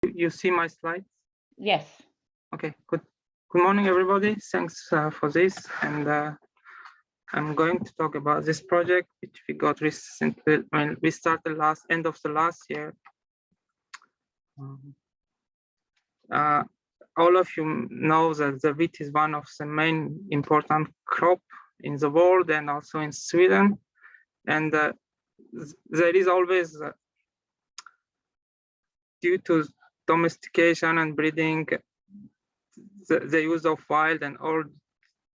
You see my slides? Yes. Okay, good. Good morning, everybody. Thanks for this. And I'm going to talk about this project, which we got recently. We started end of the last year. All of you know that the wheat is one of the main important crop in the world and also in Sweden. And there is always, due to domestication and breeding, the use of wild and old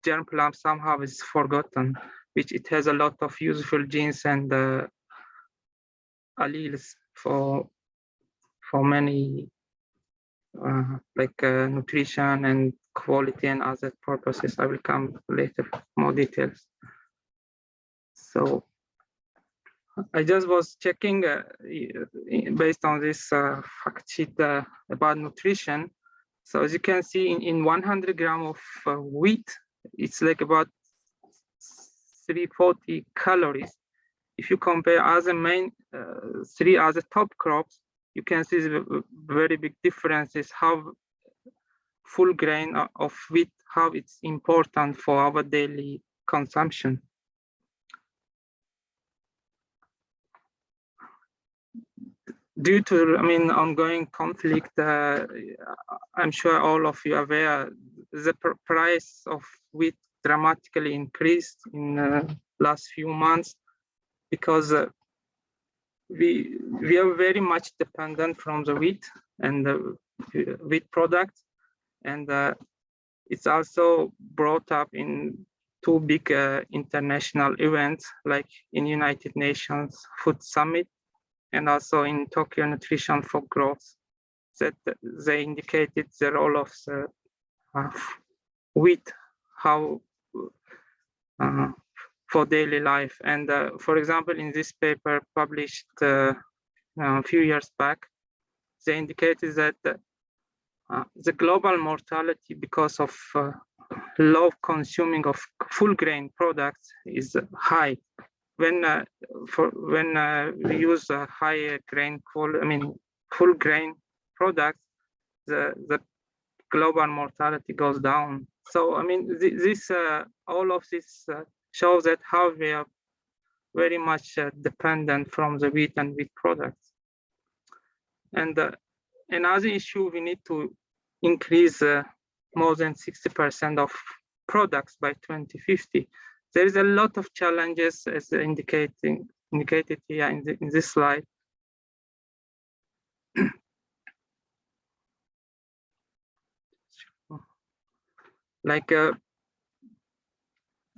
germ plum somehow is forgotten, which it has a lot of useful genes and alleles for many nutrition and quality and other purposes. I will come later more details. So I just was checking based on this fact sheet about nutrition. So as you can see, in 100 grams of wheat, it's like about 340 calories. If you compare other three other top crops, you can see the very big differences how full grain of wheat, how it's important for our daily consumption. Due to, ongoing conflict, I'm sure all of you are aware, the price of wheat dramatically increased in last few months because we are very much dependent from the wheat and the wheat products, and it's also brought up in two big international events, like in United Nations Food Summit and also in Tokyo Nutrition for Growth, that they indicated the role of the wheat, how for daily life. And for example, in this paper published a few years back, they indicated that the global mortality because of low consuming of full grain products is high. When we use a higher grain full grain products, the global mortality goes down. So all of this shows that how we are very much dependent from the wheat and wheat products. And another issue, we need to increase more than 60% of products by 2050. There is a lot of challenges as indicated here in this slide. Like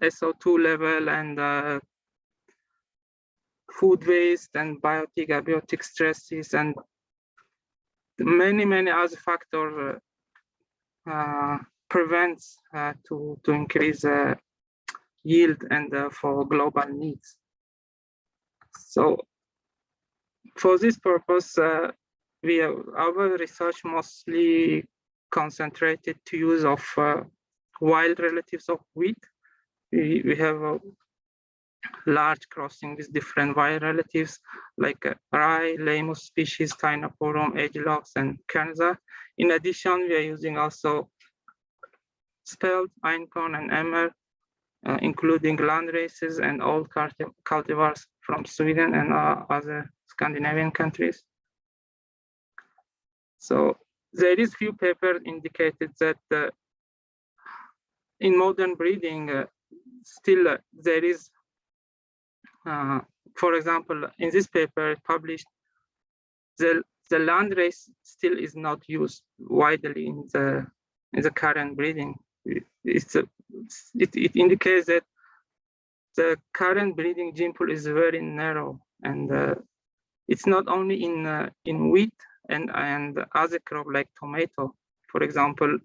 SO2 level and food waste and abiotic stresses and many other factors prevents to increase yield and for global needs. So for this purpose, our research mostly concentrated to use of wild relatives of wheat. We have a large crossing with different wild relatives like rye, Lamus species, Cainoporum, Aegilox, and Kernza. In addition, we are using also spelt, einkorn, and emmer, including land races and old cultivars from Sweden and other Scandinavian countries. So there is few papers indicated that in modern breeding, still there is, for example, in this paper published, the land race still is not used widely in the current breeding. It indicates that the current breeding gene pool is very narrow, and it's not only in wheat and other crop like tomato. For example,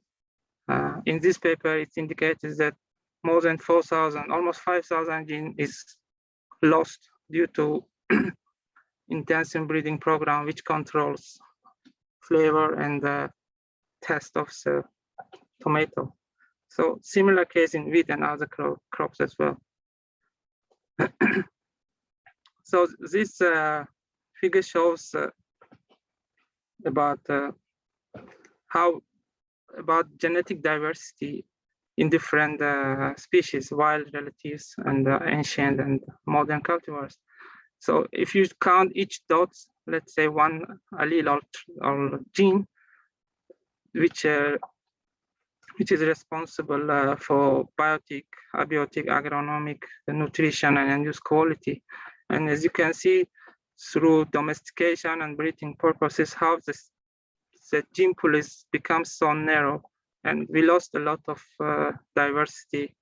in this paper, it indicates that more than 4,000, almost 5,000 gene is lost due to intensive breeding program, which controls flavor and taste of the tomato. So similar case in wheat and other crops as well. So this figure shows about how about genetic diversity in different species, wild relatives and ancient and modern cultivars. So if you count each dot, let's say one allele or gene, which is responsible for biotic, abiotic, agronomic, nutrition, and end-use quality. And as you can see, through domestication and breeding purposes, how the gene pool is becomes so narrow, and we lost a lot of diversity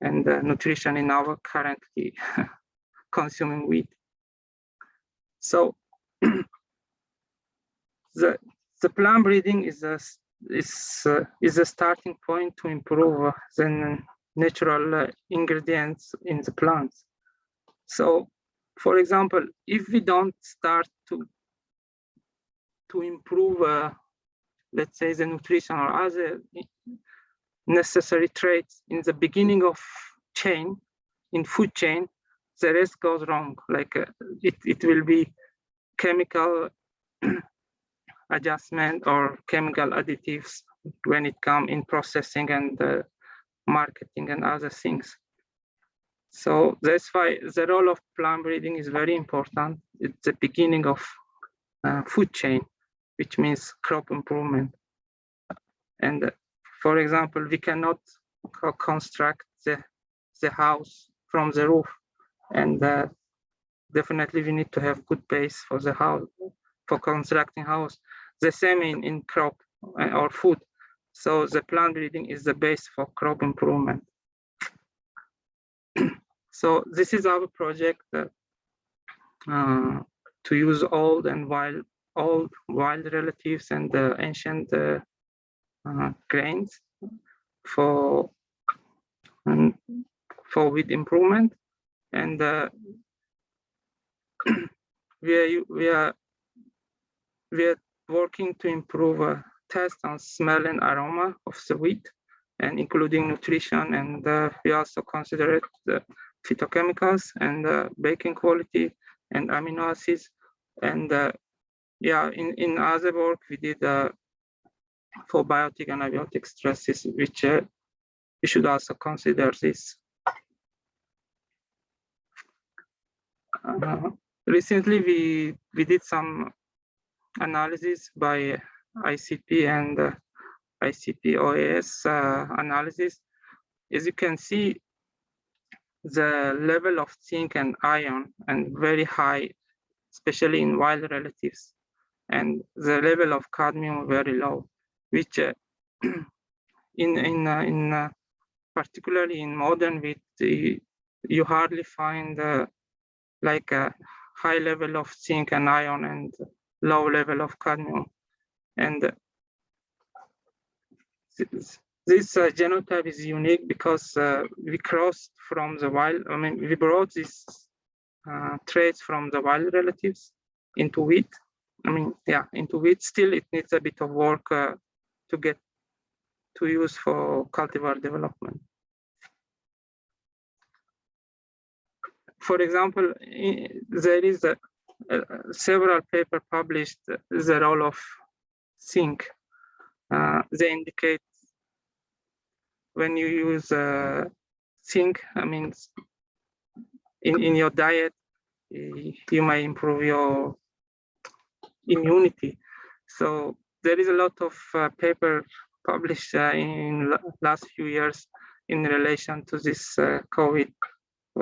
and nutrition in our currently consuming wheat. So the plum breeding is a starting point to improve the natural ingredients in the plants. So, for example, if we don't start to improve, let's say, the nutrition or other necessary traits in the beginning of chain, in food chain, the rest goes wrong. Like it will be chemical adjustment or chemical additives when it comes in processing and marketing and other things. So that's why the role of plum breeding is very important. It's the beginning of food chain, which means crop improvement. And for example, we cannot construct the house from the roof, and definitely we need to have good base for the house, for constructing house. The same in crop or food. So the plant breeding is the base for crop improvement. So this is our project to use old wild relatives and ancient grains for wheat improvement, and we are working to improve taste and smell and aroma of the wheat, and including nutrition, and we also consider the phytochemicals and baking quality and amino acids. And yeah, in other work we did for biotic and abiotic stresses, which we should also consider this. Recently we did some analysis by ICP and ICP OAS analysis. As you can see, the level of zinc and iron and very high, especially in wild relatives, and the level of cadmium very low, which in particularly in modern wheat, you hardly find like a high level of zinc and iron and low level of cadmium. And this genotype is unique because we crossed from the wild, I mean, we brought these traits from the wild relatives into wheat. I mean, yeah, into wheat. Still, it needs a bit of work to get to use for cultivar development. For example, there is several papers published the role of zinc. They indicate when you use zinc, I mean, in your diet, you may improve your immunity. So there is a lot of paper published in last few years in relation to this COVID.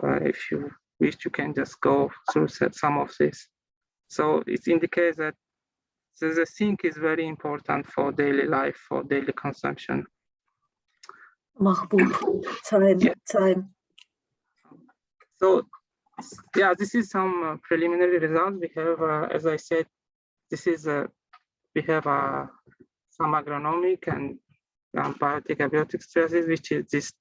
If you wish, you can just go through some of this. So it indicates that the zinc is very important for daily life, for daily consumption. Mahbub, time. So yeah, this is some preliminary results. We have, as I said, this is we have some agronomic and biotic abiotic stresses, which is this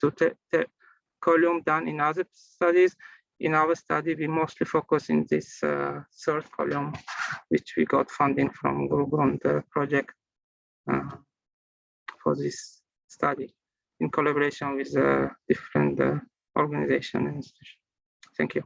column done in other studies. In our study, we mostly focus in this third column, which we got funding from Grund project for this study in collaboration with different organizations and institutions. Thank you.